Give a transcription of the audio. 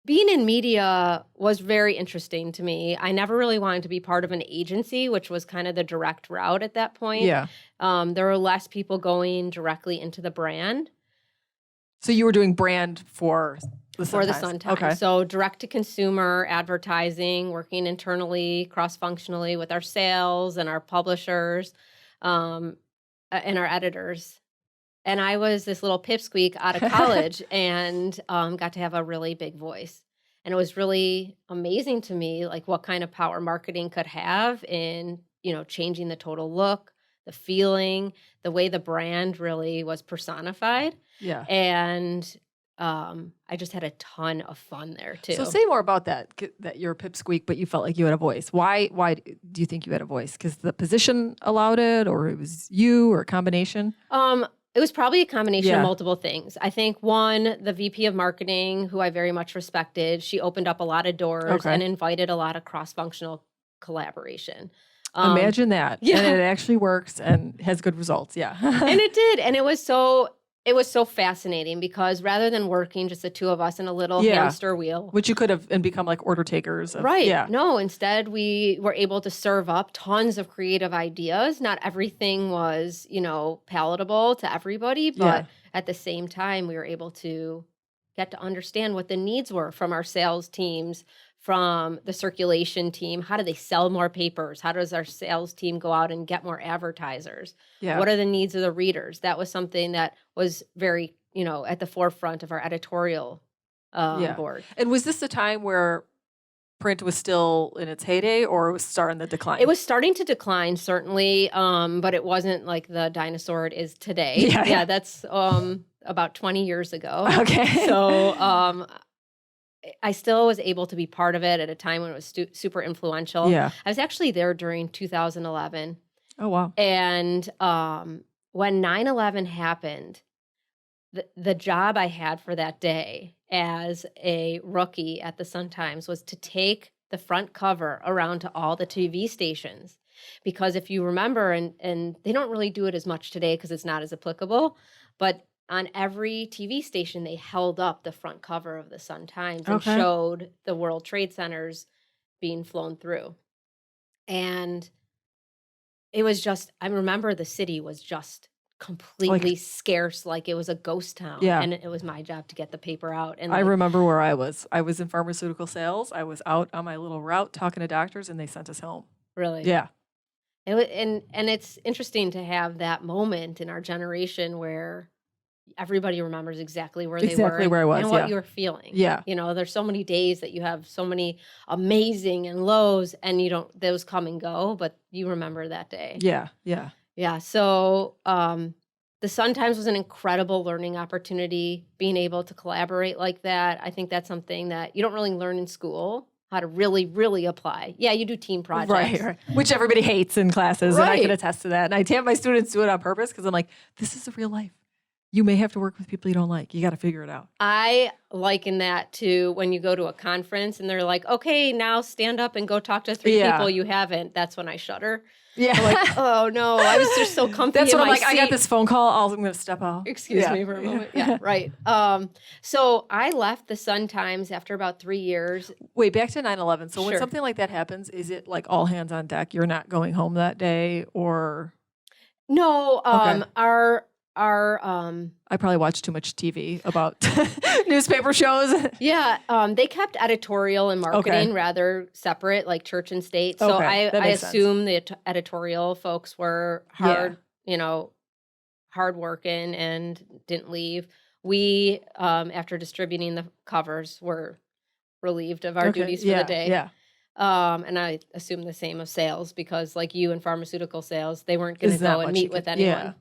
Being in media was very interesting to me. I never really wanted to be part of an agency, which was kind of the direct route at that point. Yeah. There were less people going directly into the brand. So you were doing brand for the Sun For the Times. Sun Times. Okay. So direct to consumer advertising, working internally, cross-functionally with our sales and our publishers and our editors. And I was this little pipsqueak out of college and got to have a really big voice. And it was really amazing to me, like what kind of power marketing could have in, changing the total look, the feeling, the way the brand really was personified. Yeah. And I just had a ton of fun there too. So say more about that you're a pipsqueak, but you felt like you had a voice. Why do you think you had a voice? Because the position allowed it, or it was you, or a combination? It was probably a combination of Yeah. multiple things. I think one, the VP of marketing, who I very much respected, she opened up a lot of doors Okay. and invited a lot of cross-functional collaboration. Imagine that. yeah. And it actually works and has good results. Yeah. And it did. And it was so fascinating because rather than working just the two of us in a little hamster wheel. Which you could have and become like order takers. Right. Yeah. No, instead we were able to serve up tons of creative ideas. Not everything was, palatable to everybody, but at the same time we were able to get to understand what the needs were from our sales teams, from the circulation team. How do they sell more papers? How does our sales team go out and get more advertisers? Yeah. What are the needs of the readers? That was something that was very, at the forefront of our editorial board. And was this a time where print was still in its heyday, or it was starting to decline? It was starting to decline, certainly, but it wasn't like the dinosaur it is today. Yeah. That's about 20 years ago. Okay. So I still was able to be part of it at a time when it was super influential. Yeah. I was actually there during 2011. Oh, wow. And when 9/11 happened, the job I had for that day as a rookie at the Sun-Times was to take the front cover around to all the TV stations. Because if you remember, and they don't really do it as much today because it's not as applicable, but on every TV station, they held up the front cover of the Sun-Times and showed the World Trade Centers being flown through. And it was just, I remember the city was just completely scarce, like it was a ghost town. Yeah. And it was my job to get the paper out. And I remember where I was. I was in pharmaceutical sales. I was out on my little route talking to doctors, and they sent us home. Really? Yeah. And it's interesting to have that moment in our generation where everybody remembers exactly where they were where I was, and what you were feeling. Yeah. There's so many days that you have so many amazing and lows, and those come and go, but you remember that day. Yeah. Yeah. So the Sun-Times was an incredible learning opportunity, being able to collaborate like that. I think that's something that you don't really learn in school, how to really, really apply. Yeah, you do team projects. Right. Which everybody hates in classes, and I can attest to that. And I have my students do it on purpose because I'm like, this is a real life. You may have to work with people you don't like. You got to figure it out. I liken that to when you go to a conference and they're like, okay, now stand up and go talk to 3 people you haven't. That's when I shudder. Yeah. I'm like, oh no, I was just so comfy. That's in what I'm my like, seat. I got this phone call. I'm going to step out. Excuse me for a moment. Yeah, right. So I left the Sun-Times after about 3 years. Wait, back to 9/11. So when something like that happens, is it like all hands on deck? You're not going home that day, or? No, I probably watched too much TV about newspaper shows. Yeah, they kept editorial and marketing rather separate, like church and state. So I assume the editorial folks were hardworking and didn't leave. We, after distributing the covers, were relieved of our duties for the day. Yeah. And I assume the same of sales, because like you in pharmaceutical sales, they weren't going to go and meet with anyone.